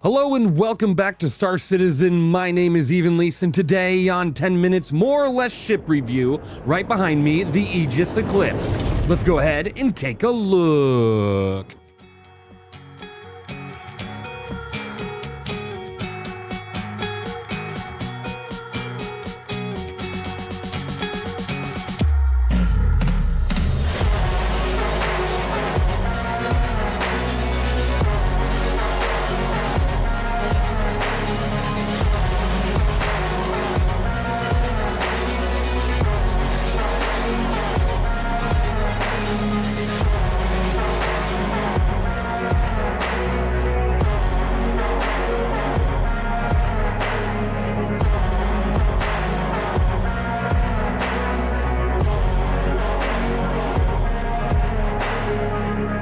Hello and welcome back to Star Citizen. My name is Evenlease, and today on 10 Minutes More or Less Ship Review, right behind me, the Aegis Eclipse. Let's go ahead and take a look.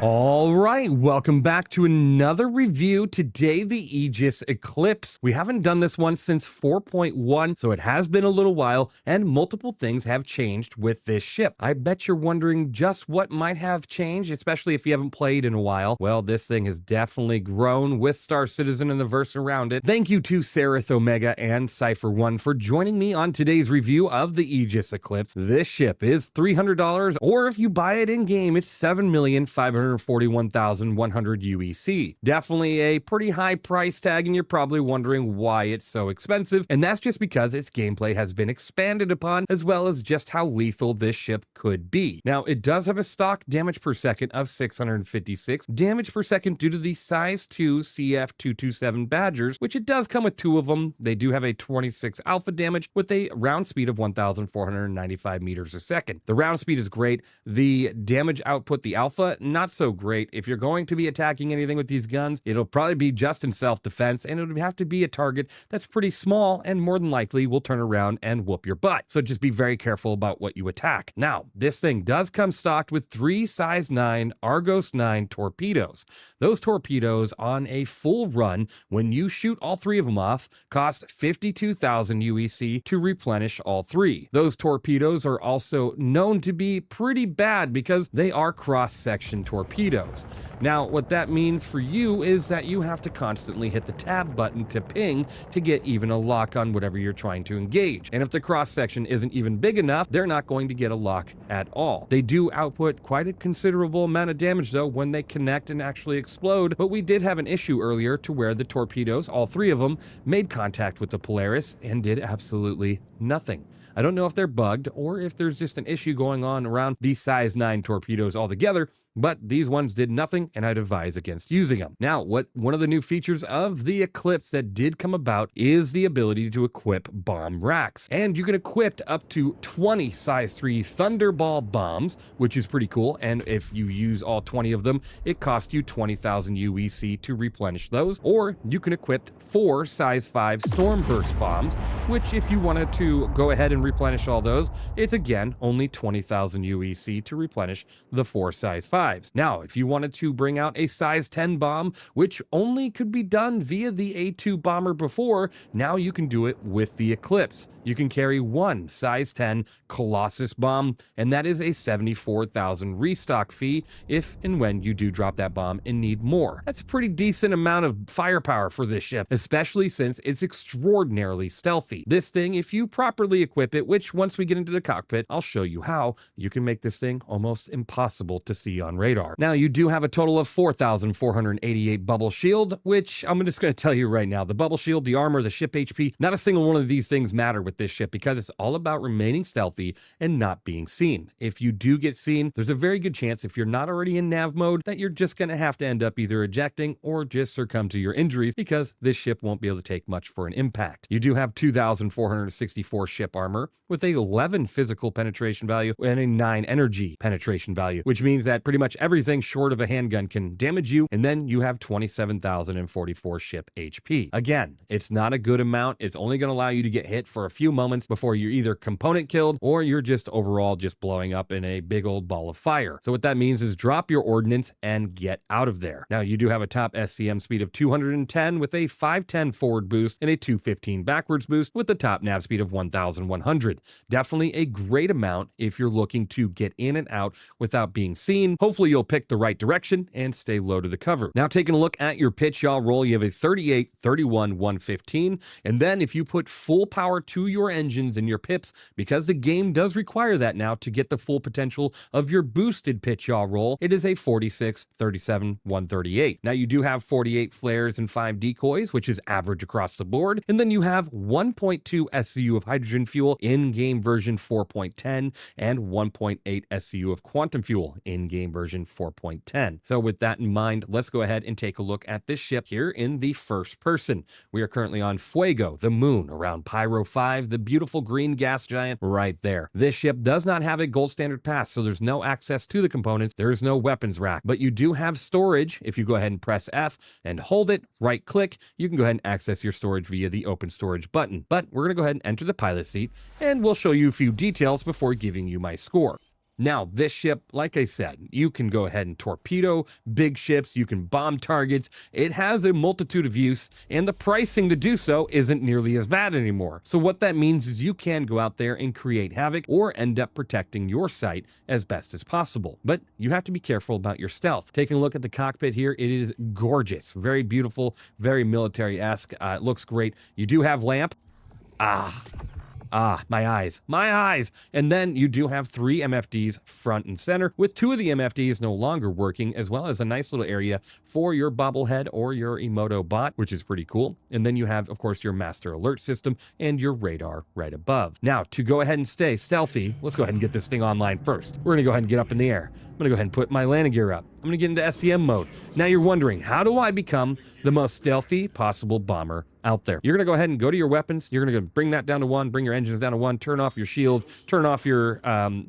Alright, welcome back to another review. Today, the Aegis Eclipse. We haven't done this one since 4.1, so it has been a little while, and multiple things have changed with this ship. I bet you're wondering just what might have changed, especially if you haven't played in a while. Well, this thing has definitely grown with Star Citizen and the verse around it. Thank you to Seraph Omega and Cypher1 for joining me on today's review of the Aegis Eclipse. This ship is $300, or if you buy it in-game, it's $7,541,100 UEC. Definitely a pretty high price tag, and you're probably wondering why it's so expensive, and that's just because its gameplay has been expanded upon, as well as just how lethal this ship could be. Now, it does have a stock damage per second of 656 damage per second due to the size 2 CF227 Badgers, which it does come with two of them. They do have a 26 alpha damage with a round speed of 1,495 meters a second. The round speed is great. The damage output, the alpha, not so great. If you're going to be attacking anything with these guns, it'll probably be just in self-defense, and it would have to be a target that's pretty small and more than likely will turn around and whoop your butt. So just be very careful about what you attack. Now, this thing does come stocked with 3 size 9 Argos 9 torpedoes. Those torpedoes on a full run, when you shoot all 3 of them off, cost 52,000 UEC to replenish all 3. Those torpedoes are also known to be pretty bad because they are cross-section torpedoes. Now, what that means for you is that you have to constantly hit the tab button to ping to get even a lock on whatever you're trying to engage. And if the cross-section isn't even big enough, they're not going to get a lock at all. They do output quite a considerable amount of damage, though, when they connect and actually explode, but we did have an issue earlier to where the torpedoes, all 3 of them, made contact with the Polaris and did absolutely nothing. I don't know if they're bugged or if there's just an issue going on around these size 9 torpedoes altogether, but these ones did nothing, and I'd advise against using them. Now, one of the new features of the Eclipse that did come about is the ability to equip bomb racks. And you can equip up to 20 size 3 Thunderball bombs, which is pretty cool, and if you use all 20 of them, it costs you 20,000 UEC to replenish those. Or you can equip 4 size 5 Stormburst bombs, which if you wanted to go ahead and replenish all those, it's again only 20,000 UEC to replenish the 4 size 5. Now, if you wanted to bring out a size 10 bomb, which only could be done via the A2 bomber before, now you can do it with the Eclipse. You can carry 1 size 10 Colossus bomb, and that is a 74,000 restock fee if and when you do drop that bomb and need more. That's a pretty decent amount of firepower for this ship, especially since it's extraordinarily stealthy. This thing, if you properly equip it, which once we get into the cockpit, I'll show you how, you can make this thing almost impossible to see on radar. Now, you do have a total of 4,488 bubble shield, which I'm just going to tell you right now, the bubble shield, the armor, the ship HP, not a single one of these things matter with this ship because it's all about remaining stealthy and not being seen. If you do get seen, there's a very good chance, if you're not already in nav mode, that you're just going to have to end up either ejecting or just succumb to your injuries because this ship won't be able to take much for an impact. You do have 2,464 ship armor with a 11 physical penetration value and a 9 energy penetration value, which means that pretty much everything short of a handgun can damage you, and then you have 27,044 ship HP. Again, it's not a good amount. It's only going to allow you to get hit for a few moments before you're either component killed or you're just overall just blowing up in a big old ball of fire. So what that means is drop your ordnance and get out of there. Now, you do have a top SCM speed of 210 with a 510 forward boost and a 215 backwards boost, with the top nav speed of 1,100. Definitely a great amount if you're looking to get in and out without being seen. Hopefully you'll pick the right direction and stay low to the cover. Now taking a look at your pitch yaw roll, you have a 38, 31, 115, and then if you put full power to your engines and your pips, because the game does require that now to get the full potential of your boosted pitch yaw roll, it is a 46, 37, 138. Now you do have 48 flares and 5 decoys, which is average across the board, and then you have 1.2 SCU of hydrogen fuel in-game version 4.10 and 1.8 SCU of quantum fuel in-game version 4.10. So with that in mind, let's go ahead and take a look at this ship here in the first person. We are currently on Fuego, the moon, around Pyro 5, the beautiful green gas giant right there. This ship does not have a gold standard pass, so there's no access to the components. There is no weapons rack, but you do have storage. If you go ahead and press F and hold it, right click, you can go ahead and access your storage via the open storage button. But we're going to go ahead and enter the pilot seat, and we'll show you a few details before giving you my score. Now, this ship, like I said, you can go ahead and torpedo big ships, you can bomb targets. It has a multitude of use, and the pricing to do so isn't nearly as bad anymore. So what that means is you can go out there and create havoc or end up protecting your site as best as possible. But you have to be careful about your stealth. Taking a look at the cockpit here, it is gorgeous, very beautiful, very military-esque. It looks great. You do have lamp. My eyes. And then you do have 3 MFDs front and center, with 2 of the MFDs no longer working, as well as a nice little area for your bobblehead or your Emoto bot, which is pretty cool. And then you have, of course, your master alert system and your radar right above. Now, to go ahead and stay stealthy, let's go ahead and get this thing online first. We're gonna go ahead and get up in the air. I'm gonna go ahead and put my landing gear up. I'm gonna get into SCM mode. Now you're wondering, how do I become the most stealthy possible bomber out there? You're gonna go ahead and go to your weapons. You're gonna bring that down to 1, bring your engines down to 1, turn off your shields, turn off your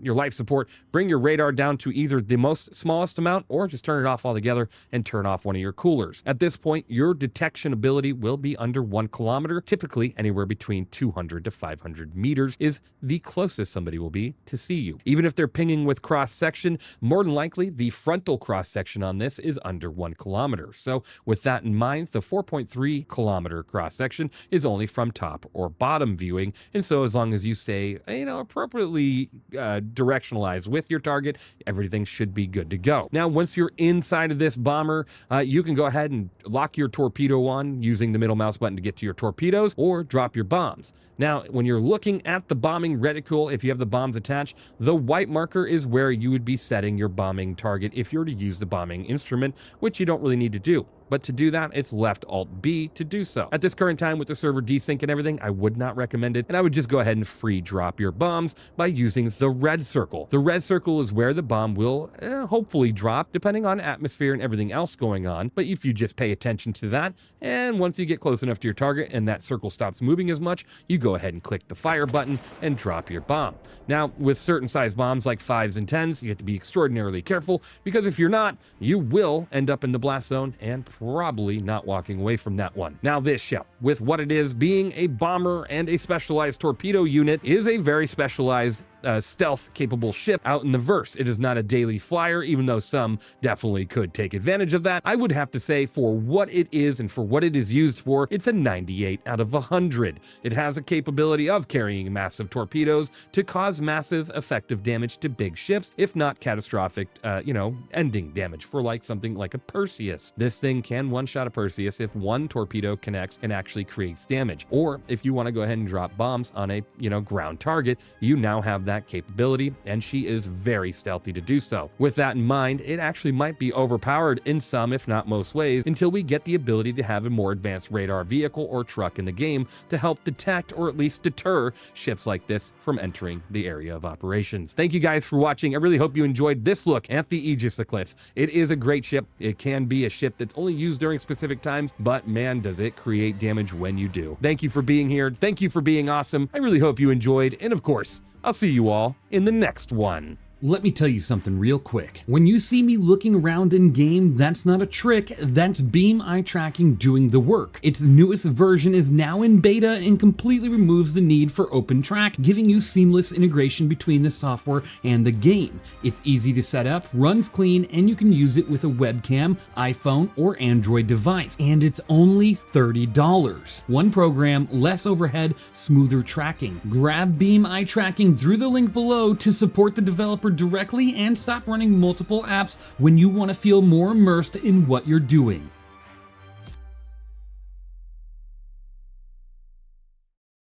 life support, bring your radar down to either the smallest amount or just turn it off altogether and turn off one of your coolers. At this point, your detection ability will be under 1 kilometer. Typically anywhere between 200 to 500 meters is the closest somebody will be to see you. Even if they're pinging with cross section, more than likely the frontal cross section on this is under 1 kilometer. So with that in mind, the 4.3 kilometer cross section is only from top or bottom viewing, and so as long as you stay appropriately directionalized with your target, everything should be good to go. Now once you're inside of this bomber, you can go ahead and lock your torpedo on using the middle mouse button to get to your torpedoes, or drop your bombs. Now, when you're looking at the bombing reticle, if you have the bombs attached, the white marker is where you would be setting your bombing target if you were to use the bombing instrument, which you don't really need to do. But to do that, it's left Alt B to do so. At this current time with the server desync and everything, I would not recommend it, and I would just go ahead and free drop your bombs by using the red circle. The red circle is where the bomb will hopefully drop, depending on atmosphere and everything else going on. But if you just pay attention to that, and once you get close enough to your target and that circle stops moving as much, you go ahead and click the fire button and drop your bomb. Now, with certain size bombs like 5s and 10s, you have to be extraordinarily careful, because if you're not, you will end up in the blast zone and probably not walking away from that one. Now this ship, with what it is being a bomber and a specialized torpedo unit, is a very specialized stealth capable ship out in the verse. It is not a daily flyer, even though some definitely could take advantage of that. I would have to say, for what it is and for what it is used for, it's a 98 out of 100. It has a capability of carrying massive torpedoes to cause massive effective damage to big ships, if not catastrophic, ending damage for like something like a Perseus. This thing can one-shot a Perseus if 1 torpedo connects and actually creates damage. Or if you want to go ahead and drop bombs on a, ground target, you now have that capability, and she is very stealthy to do so. With that in mind, it actually might be overpowered in some, if not most ways, until we get the ability to have a more advanced radar vehicle or truck in the game to help detect or at least deter ships like this from entering the area of operations. Thank you guys for watching. I really hope you enjoyed this look at the Aegis Eclipse. It is a great ship. It can be a ship that's only used during specific times, but man, does it create damage when you do. Thank you for being here. Thank you for being awesome. I really hope you enjoyed, and of course, I'll see you all in the next one. Let me tell you something real quick. When you see me looking around in game, that's not a trick, that's Beam eye tracking doing the work. Its newest version is now in beta and completely removes the need for OpenTrack, giving you seamless integration between the software and the game. It's easy to set up, runs clean, and you can use it with a webcam, iPhone, or Android device. And it's only $30. One program, less overhead, smoother tracking. Grab Beam eye tracking through the link below to support the developer directly and stop running multiple apps when you want to feel more immersed in what you're doing.